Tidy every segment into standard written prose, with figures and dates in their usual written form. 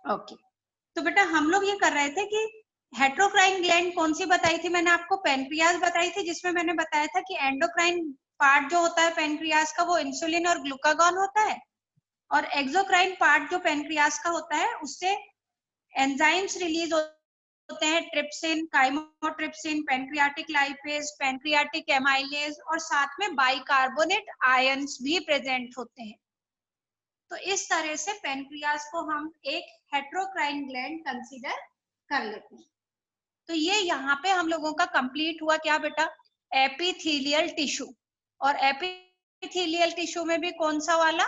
Okay, तो बेटा हम लोग ये कर रहे थे कि हेट्रोक्राइन ग्लैंड कौन सी बताई थी मैंने आपको, पेनक्रियाज बताई थी, जिसमें मैंने बताया था कि एंडोक्राइन पार्ट जो होता है पेनक्रियाज का वो इंसुलिन और ग्लूकागॉन होता है, और एक्सोक्राइन पार्ट जो पेनक्रियाज का होता है उससे एंजाइम्स रिलीज होते हैं, trypsin, chymotrypsin, pancreatic lipase, pancreatic amylase, और साथ में बाइकार्बोनेट आयंस भी प्रेजेंट होते हैं। तो इस तरह से पेनक्रियाज को हम एक हेट्रोक्राइन ग्लैंड कंसीडर कर लेते हैं। तो ये यहाँ पे हम लोगों का कंप्लीट हुआ क्या बेटा, एपिथेलियल टिश्यू। और एपिथेलियल टिश्यू में भी कौन सा वाला,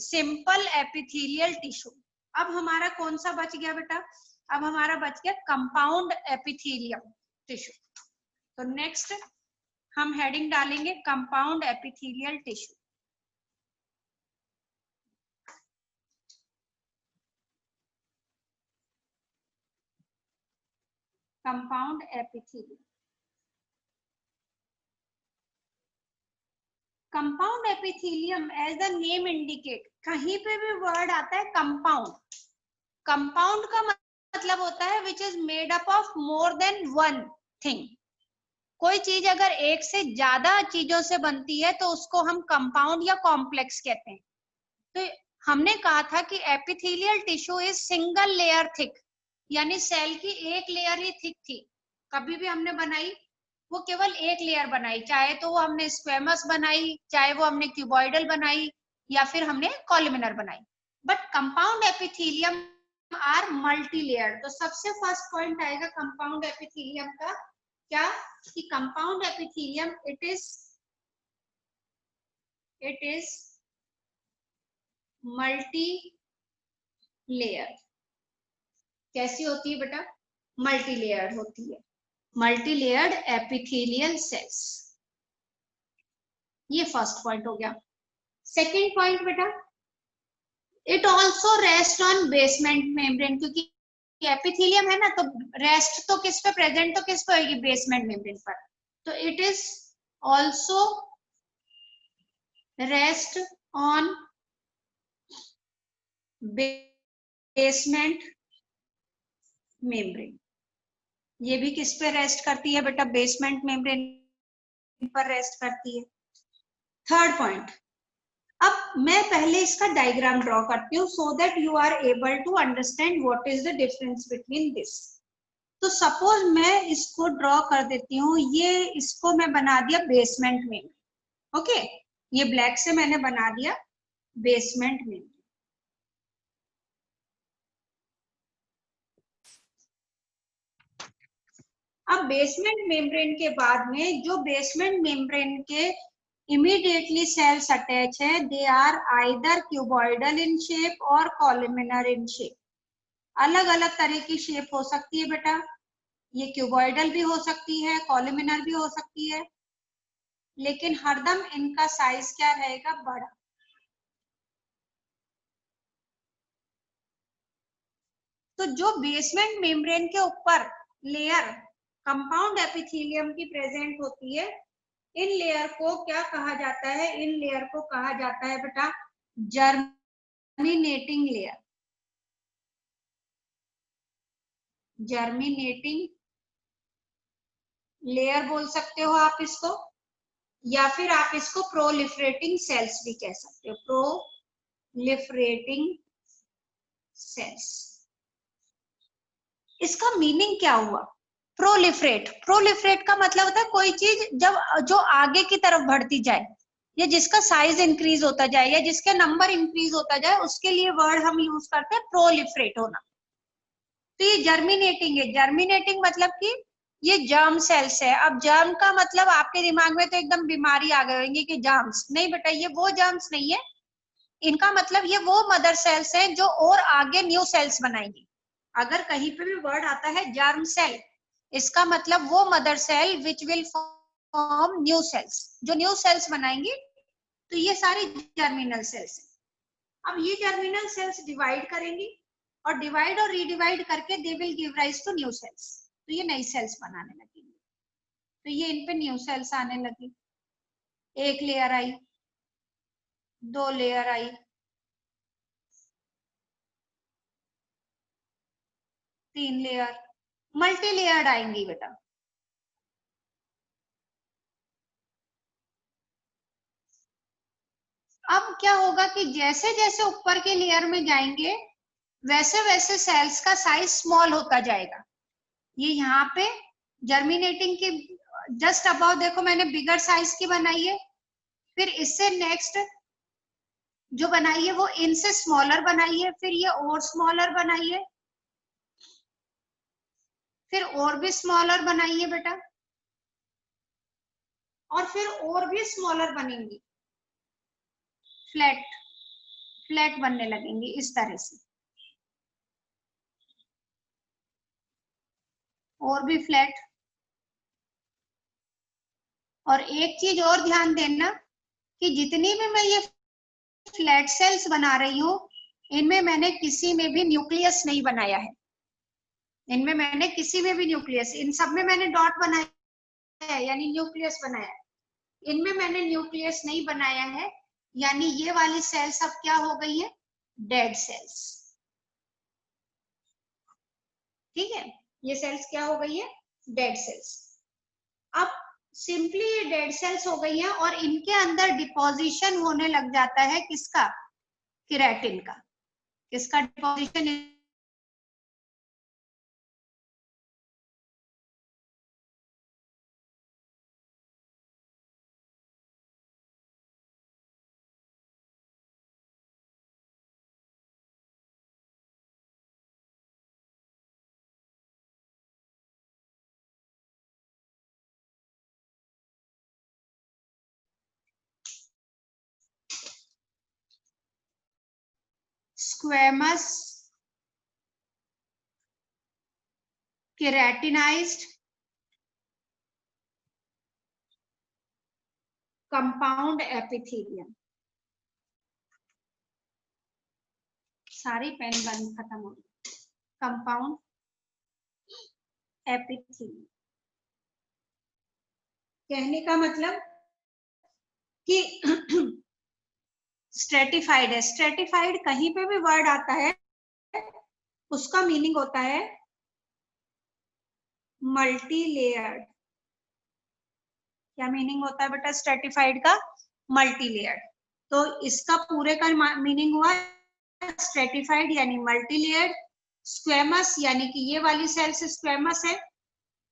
सिंपल एपिथेलियल टिश्यू। अब हमारा कौन सा बच गया बेटा, अब हमारा बच गया कंपाउंड एपिथेलियम टिश्यू। तो नेक्स्ट हम हेडिंग डालेंगे compound epithelial tissue. Compound epithelium, compound epithelium as the name indicate, कहीं पे भी वर्ड आता है कंपाउंड, कंपाउंड का मतलब होता है which is made up of more than one thing. कोई चीज अगर एक से ज्यादा चीजों से बनती है तो उसको हम कंपाउंड या कॉम्प्लेक्स कहते हैं। तो हमने कहा था कि epithelial tissue is single layer thick, यानी सेल की एक लेयर ही थिक थी। कभी भी हमने बनाई वो केवल एक लेयर बनाई, चाहे तो वो हमने स्क्वेमस बनाई, चाहे वो हमने क्यूबॉइडल बनाई, या फिर हमने कॉलमिनर बनाई। But compound epithelium are multi layer. तो सबसे फर्स्ट पॉइंट आएगा कंपाउंड एपिथेलियम का क्या, कि compound epithelium it is multi layer. कैसी होती है बेटा, मल्टी लेयर्ड होती है, मल्टी लेयर्ड एपिथेलियल सेल्स। ये फर्स्ट पॉइंट हो गया। सेकेंड पॉइंट बेटा, it also rest on basement membrane, क्योंकि एपिथेलियम है ना, तो रेस्ट तो किस पे, प्रेजेंट तो किस पे होगी, बेसमेंट मेम्ब्रेन पर। तो it is also rest on basement membrane. ये भी किस पे रेस्ट करती है बेटा, बेसमेंट मेम्ब्रेन पर रेस्ट करती है। थर्ड पॉइंट, अब मैं पहले इसका डायग्राम ड्रॉ करती हूँ so that you are able to understand what is the difference between this. तो सपोज मैं इसको ड्रॉ कर देती हूँ, ये इसको मैं बना दिया बेसमेंट में, ओके, ये ब्लैक से मैंने बना दिया बेसमेंट में। अब बेसमेंट मेम्ब्रेन के बाद में जो बेसमेंट मेम्ब्रेन के इमीडिएटली सेल्स अटैच है, they are either cuboidal in shape और कॉलमिनर इन शेप। अलग अलग तरह की शेप हो सकती है बेटा, ये क्यूबॉइडल भी हो सकती है, कॉलमिनर भी हो सकती है, लेकिन हरदम इनका साइज क्या रहेगा, बड़ा। तो जो बेसमेंट मेम्ब्रेन के ऊपर लेयर कंपाउंड एपिथेलियम की प्रेजेंट होती है, इन लेयर को क्या कहा जाता है, इन लेयर को कहा जाता है बेटा जर्मिनेटिंग लेयर, जर्मिनेटिंग लेयर बोल सकते हो आप इसको, या फिर आप इसको प्रोलिफरेटिंग सेल्स भी कह सकते हो, प्रोलिफरेटिंग सेल्स। इसका मीनिंग क्या हुआ, प्रोलिफरेट, प्रोलिफरेट का मतलब होता है कोई चीज जब जो आगे की तरफ बढ़ती जाए, या जिसका साइज इंक्रीज होता जाए, या जिसका नंबर इंक्रीज होता जाए, उसके लिए वर्ड हम यूज करते हैं प्रोलिफरेट होना। तो ये जर्मिनेटिंग है, जर्मिनेटिंग मतलब कि ये जर्म सेल्स है। अब जर्म का मतलब आपके दिमाग में तो एकदम बीमारी आ गई होंगी कि जर्म्स, नहीं बेटा ये वो जर्म्स नहीं है, इनका मतलब ये वो मदर सेल्स हैं जो और आगे न्यू सेल्स बनाएंगी। अगर कहीं पे भी वर्ड आता है जर्म सेल, इसका मतलब वो mother cell which will form new cells, जो न्यू सेल्स बनाएंगी। तो ये सारी जर्मिनल सेल्स हैं। अब ये जर्मिनल सेल्स डिवाइड करेंगी, और डिवाइड और रीडिवाइड करके they will give rise to new cells. तो ये नई सेल्स बनाने लगेंगे। तो ये इन पे न्यू सेल्स आने लगी, एक लेयर आई, दो layer I, 3 layer, multi layered आएंगी बेटा। अब क्या होगा कि जैसे जैसे ऊपर के लेयर में जाएंगे वैसे वैसे सेल्स का साइज स्मॉल होता जाएगा। ये यहाँ पे जर्मिनेटिंग की जस्ट अबाउट देखो मैंने बिगर साइज की बनाई है, फिर इससे नेक्स्ट जो बनाई है वो इनसे स्मॉलर बनाई है, फिर ये और स्मॉलर बनाई है, फिर और भी स्मॉलर बनाई है बेटा, और फिर और भी स्मॉलर बनेंगी, फ्लैट फ्लैट बनने लगेंगी इस तरह से, और भी फ्लैट। और एक चीज और ध्यान देना कि जितनी भी मैं ये फ्लैट सेल्स बना रही हूँ इनमें मैंने किसी में भी न्यूक्लियस नहीं बनाया है, इनमें मैंने किसी में भी न्यूक्लियस, इन सब में मैंने डॉट बनाया है यानी न्यूक्लियस बनाया है, इनमें मैंने न्यूक्लियस नहीं बनाया है, यानी ये वाली सेल्स अब क्या हो गई है, डेड सेल्स। ठीक है, ये सेल्स क्या हो गई है, डेड सेल्स। अब सिंपली ये डेड सेल्स हो गई है और इनके अंदर डिपोजिशन होने लग जाता है किसका, केराटिन का। किसका deposition, squamous, keratinized, compound epithelium. सारी पेन बंद खत्म हो गई। कंपाउंड एपिथेलियम कहने का मतलब कि स्ट्रेटिफाइड है। स्ट्रेटिफाइड कहीं पे भी वर्ड आता है उसका मीनिंग होता है मल्टी लेयर्ड। क्या मीनिंग होता है बेटा स्ट्रेटिफाइड का, मल्टी लेयर्ड। तो इसका पूरे का मीनिंग हुआ स्ट्रेटिफाइड यानी मल्टी लेयर्ड, स्क्वेमस यानी कि ये वाली सेल्स स्क्वेमस है,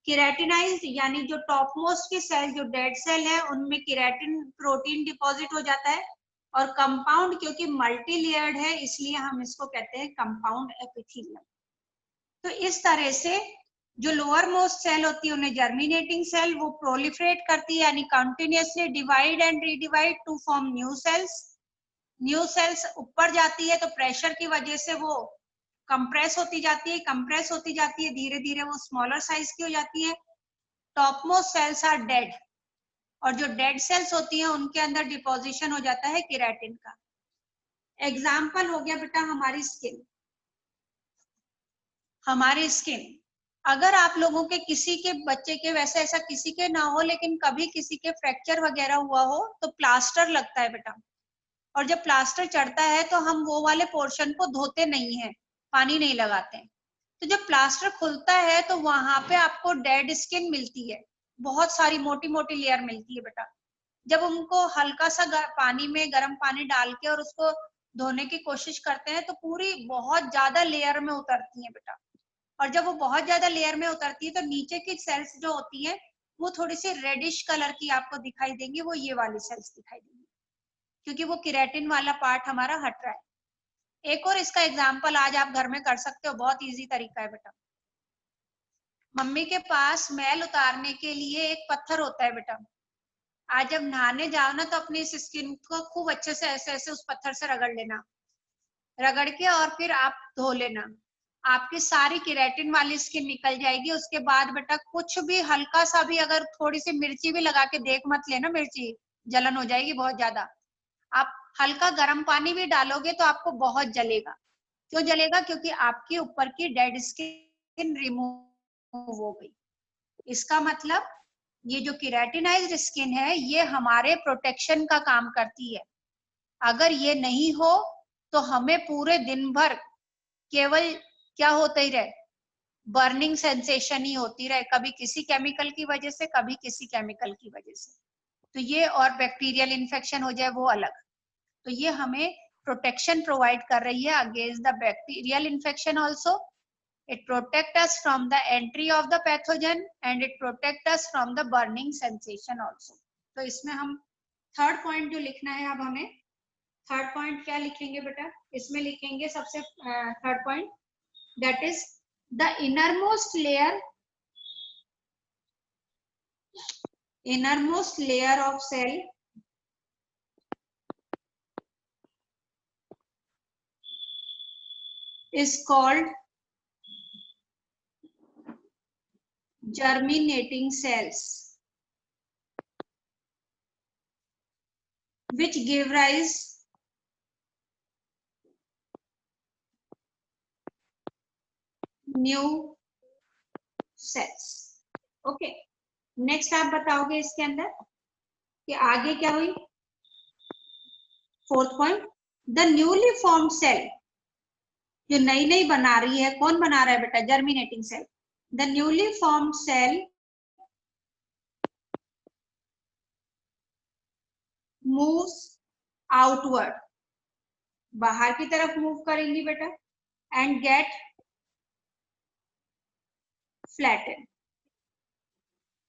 केराटिनाइज्ड यानी जो टॉप मोस्ट की सेल जो डेड सेल है उनमें केराटिन प्रोटीन डिपॉजिट हो जाता है, और कंपाउंड क्योंकि मल्टी लेयर्ड है इसलिए हम इसको कहते हैं कंपाउंड एपिथेलियम। तो इस तरह से जो लोअर मोस्ट सेल होती है उन्हें जर्मिनेटिंग सेल, वो प्रोलिफरेट करती है यानी continuously divide and redivide to form new cells. New cells ऊपर जाती है तो प्रेशर की वजह से वो कंप्रेस होती जाती है, कंप्रेस होती जाती है, धीरे धीरे वो स्मॉलर साइज की हो जाती है। Top most cells are dead, और जो डेड सेल्स होती हैं उनके अंदर डिपोजिशन हो जाता है केराटिन का। एग्जाम्पल हो गया बेटा हमारी स्किन। हमारी स्किन अगर आप लोगों के किसी के बच्चे के, वैसे ऐसा किसी के ना हो लेकिन कभी किसी के फ्रैक्चर वगैरह हुआ हो तो प्लास्टर लगता है बेटा, और जब प्लास्टर चढ़ता है तो हम वो वाले पोर्शन को धोते नहीं है, पानी नहीं लगाते हैं। तो जब प्लास्टर खुलता है तो वहां पे आपको डेड स्किन मिलती है, बहुत सारी मोटी मोटी लेयर मिलती है बेटा। जब उनको हल्का सा पानी में गर्म पानी डाल के और उसको धोने की कोशिश करते हैं तो पूरी बहुत ज्यादा लेयर में उतरती है बेटा, और जब वो बहुत ज्यादा लेयर में उतरती है तो नीचे की सेल्स जो होती है वो थोड़ी सी रेडिश कलर की आपको दिखाई देंगी, वो ये वाली सेल्स दिखाई देंगी क्योंकि वो केराटिन वाला पार्ट हमारा हट रहा है। एक और इसका एग्जाम्पल आज आप घर में कर सकते हो, बहुत इजी तरीका है बेटा। मम्मी के पास मैल उतारने के लिए एक पत्थर होता है बेटा, आज जब नहाने जाओ ना तो अपनी इस स्किन को खूब अच्छे से ऐसे ऐसे उस पत्थर से रगड़ लेना, रगड़ के और फिर आप धो लेना, आपकी सारी केराटिन वाली स्किन निकल जाएगी। उसके बाद बेटा कुछ भी हल्का सा भी अगर थोड़ी सी मिर्ची भी लगा के देख मत लेना, मिर्ची जलन हो जाएगी बहुत ज्यादा। आप हल्का गर्म पानी भी डालोगे तो आपको बहुत जलेगा। क्यों जलेगा, क्योंकि आपके ऊपर की डेड स्किन रिमूव हो गई। इसका मतलब ये जो केराटिनाइज्ड स्किन है ये हमारे प्रोटेक्शन का काम करती है। अगर ये नहीं हो तो हमें पूरे दिन भर केवल क्या होता ही रहे, बर्निंग सेंसेशन ही होती रहे, कभी किसी केमिकल की वजह से, कभी किसी केमिकल की वजह से। तो ये, और बैक्टीरियल इन्फेक्शन हो जाए वो अलग। तो ये हमें प्रोटेक्शन प्रोवाइड कर रही है against the bacterial infection also. It protect us from the entry of the pathogen and it protect us from the burning sensation also. तो इसमें हम थर्ड पॉइंट जो लिखना है, अब हमें थर्ड पॉइंट क्या लिखेंगे बेटा, इसमें लिखेंगे सबसे third point, that is the innermost layer of cell is called germinating cells, which give rise new cells. Okay, next आप बताओगे इसके अंदर कि आगे क्या हुई। Fourth point, the newly formed cell, जो नई नई बना रही है, कौन बना रहा है बेटा, germinating cell. The newly formed cell moves outward, बाहर की तरफ मूव करेंगी बेटा, एंड गेट फ्लैटेन,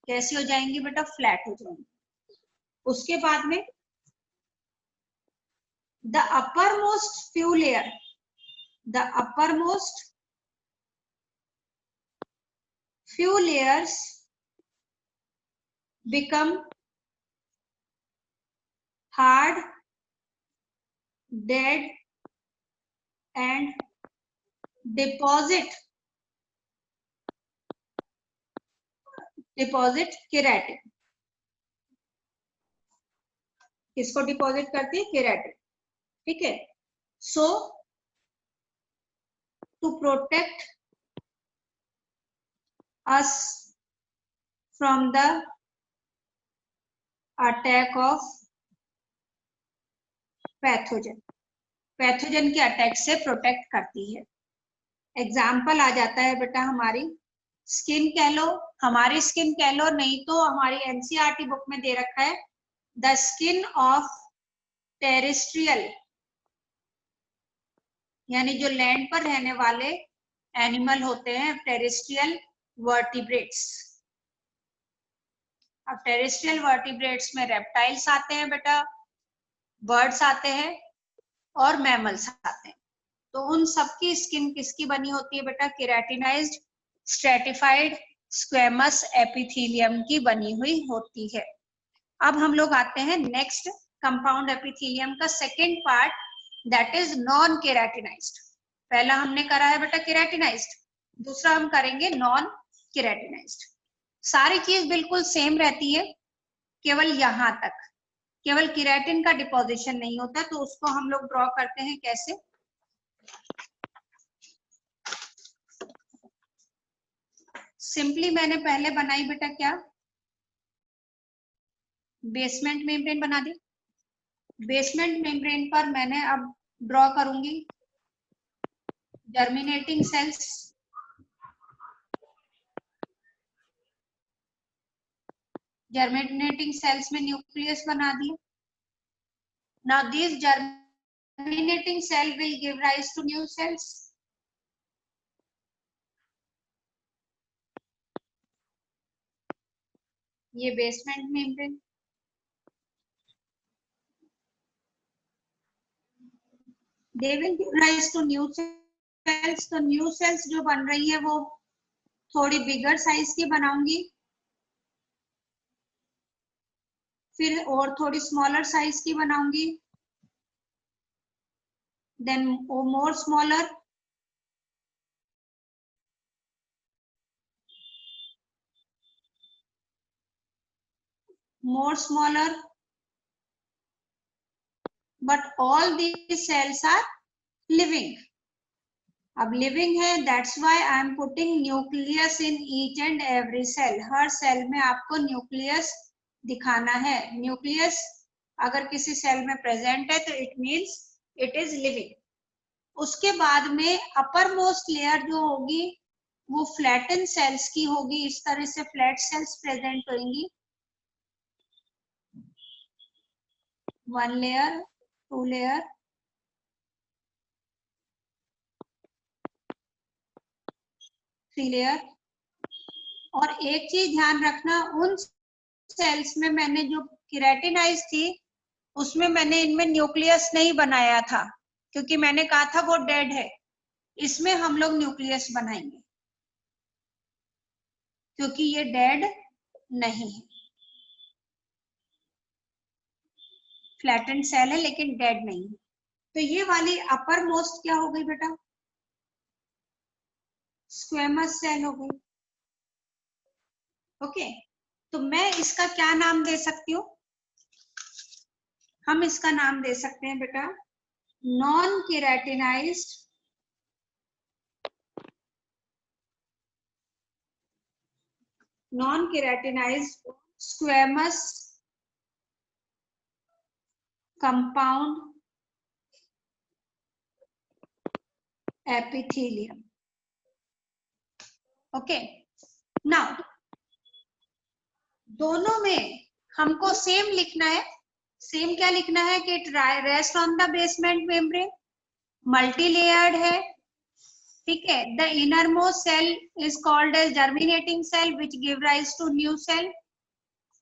कैसी हो जाएंगी बेटा, फ्लैट हो जाएंगी। उसके बाद में the uppermost few layers become hard, dead and deposit keratin। किसको डिपॉजिट करती है, केराटिन, ठीक है। So to protect us from the attack of pathogen, pathogen के अटैक से प्रोटेक्ट करती है। एग्जाम्पल आ जाता है बेटा हमारी स्किन कह लो, हमारी स्किन कह लो, नहीं तो हमारी एनसीईआरटी बुक में दे रखा है द स्किन ऑफ टेरेस्ट्रियल, यानी जो लैंड पर रहने वाले एनिमल होते हैं, टेरेस्ट्रियल वर्टिब्रेट्स। अब टेरेस्ट्रियल वर्टिब्रेट्स में रेप्टाइल्स आते हैं बेटा, बर्ड्स आते हैं और मैमल्स आते हैं। तो उन सबकी स्किन किसकी बनी होती है बेटा, केराटिनाइज्ड स्ट्रेटिफाइड स्क्वेमस एपिथेलियम की बनी हुई होती है। अब हम लोग आते हैं नेक्स्ट कंपाउंड एपिथेलियम का second part, that is non keratinized. पहला हमने करा है बेटा केराटिनाइज्ड, दूसरा हम करेंगे नॉन केराटिनाइज्ड। सारी चीज बिल्कुल सेम रहती है, केवल यहां तक, केवल केराटिन का डिपोजिशन नहीं होता, तो उसको हम लोग ड्रॉ करते हैं कैसे। सिंपली मैंने पहले बनाई बेटा क्या, बेसमेंट मेम्ब्रेन बना दी। बेसमेंट मेम्ब्रेन पर मैंने अब ड्रॉ करूंगी जर्मिनेटिंग सेल्स, जर्मिनेटिंग सेल्स में न्यूक्लियस बना दिया। Now this germinating cell will give rise to new cells. ये basement membrane, they will give rise to new cells। तो न्यू सेल्स जो बन रही है वो थोड़ी बिगर साइज की बनाऊंगी, फिर और थोड़ी स्मॉलर साइज की बनाऊंगी, then more smaller, more smaller, but all these cells are living। अब लिविंग है, that's why I am putting nucleus in each and every cell. हर सेल में आपको न्यूक्लियस दिखाना है। न्यूक्लियस अगर किसी सेल में प्रेजेंट है तो it means it is living. उसके बाद में अपर मोस्ट लेयर जो होगी वो फ्लैटन सेल्स की होगी, इस तरह से फ्लैट सेल्स प्रेजेंट होंगी, 1 लेयर, 2 लेयर, 3 लेयर। और एक चीज ध्यान रखना, उन सेल्स में मैंने जो केराटिनाइज थी उसमें मैंने इनमें न्यूक्लियस नहीं बनाया था, क्योंकि मैंने कहा था वो डेड है। इसमें हम लोग न्यूक्लियस बनाएंगे क्योंकि ये डेड नहीं है, फ्लैटेंड सेल है लेकिन डेड नहीं है। तो ये वाली अपर मोस्ट क्या हो गई बेटा, स्क्वेमस सेल हो गई। ओके, तो मैं इसका क्या नाम दे सकती हूँ, हम इसका नाम दे सकते हैं बेटा non keratinized squamous compound epithelium. Okay, now दोनों में हमको सेम लिखना है। सेम क्या लिखना है कि it rest on the basement membrane, multi layered है, ठीक है। The inner most cell is called as germinating cell which give rise to new cell,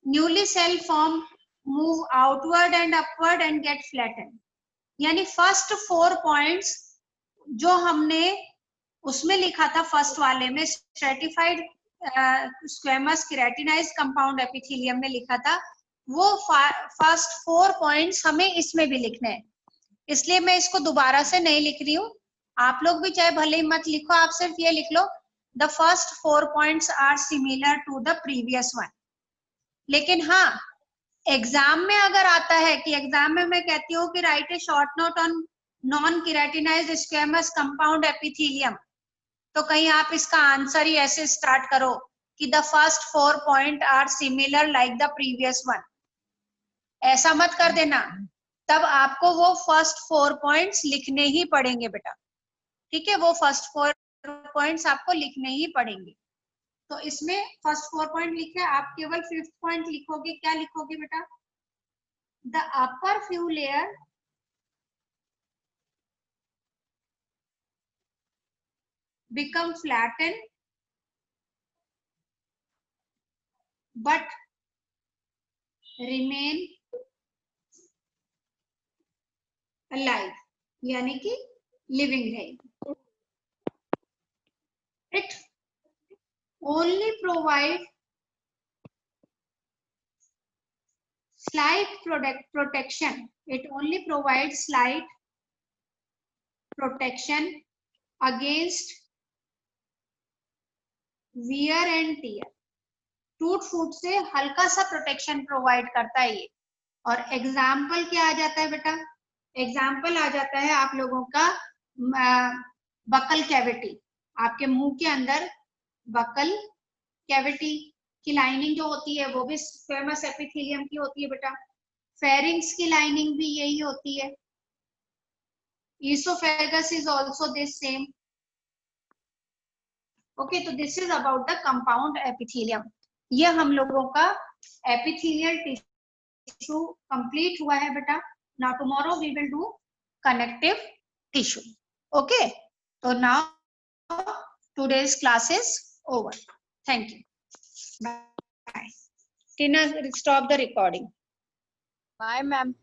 newly cell form move outward and upward and get flatten. यानी first 4 points जो हमने उसमें लिखा था first वाले में, stratified squamous keratinized compound epithelium में लिखा था, वो फर्स्ट 4 पॉइंट्स हमें इसमें भी लिखने हैं। इसलिए मैं इसको दोबारा से नहीं लिख रही हूँ, आप लोग भी चाहे भले ही मत लिखो, आप सिर्फ ये लिख लो the first 4 points are similar to the previous one. लेकिन हाँ, एग्जाम में अगर आता है कि एग्जाम में मैं कहती हूँ कि right a short note on non keratinized squamous compound epithelium, तो कहीं आप इसका आंसर ही ऐसे स्टार्ट करो कि the first 4 point are similar like the previous one, ऐसा मत कर देना। तब आपको वो फर्स्ट 4 पॉइंट्स लिखने ही पड़ेंगे बेटा, ठीक है, वो फर्स्ट 4 पॉइंट्स आपको लिखने ही पड़ेंगे। तो इसमें फर्स्ट 4 पॉइंट लिखे, आप केवल 5th पॉइंट लिखोगे। क्या लिखोगे बेटा, the upper few layer become flattened but remain alive, यानी कि लिविंग रहेगी। It only provide slight protection. It only provides slight protection against wear and tear. टूट फूट से हल्का सा प्रोटेक्शन प्रोवाइड करता है ये। और एग्जाम्पल क्या आ जाता है बेटा, एग्जाम्पल आ जाता है आप लोगों का बकल कैविटी, आपके मुंह के अंदर बकल कैविटी की लाइनिंग जो होती है वो भी स्क्वेमस एपिथेलियम की होती है बेटा। फेरिंग्स की लाइनिंग भी यही होती है। Oesophagus is also this same. Okay, तो this is about the compound epithelium. ये हम लोगों का एपिथेलियल टिश्यू कंप्लीट हुआ है बेटा। Now tomorrow we will do connective tissue. Okay, तो now today's class is over. Thank you. Bye. Tina, stop the recording. Bye, ma'am.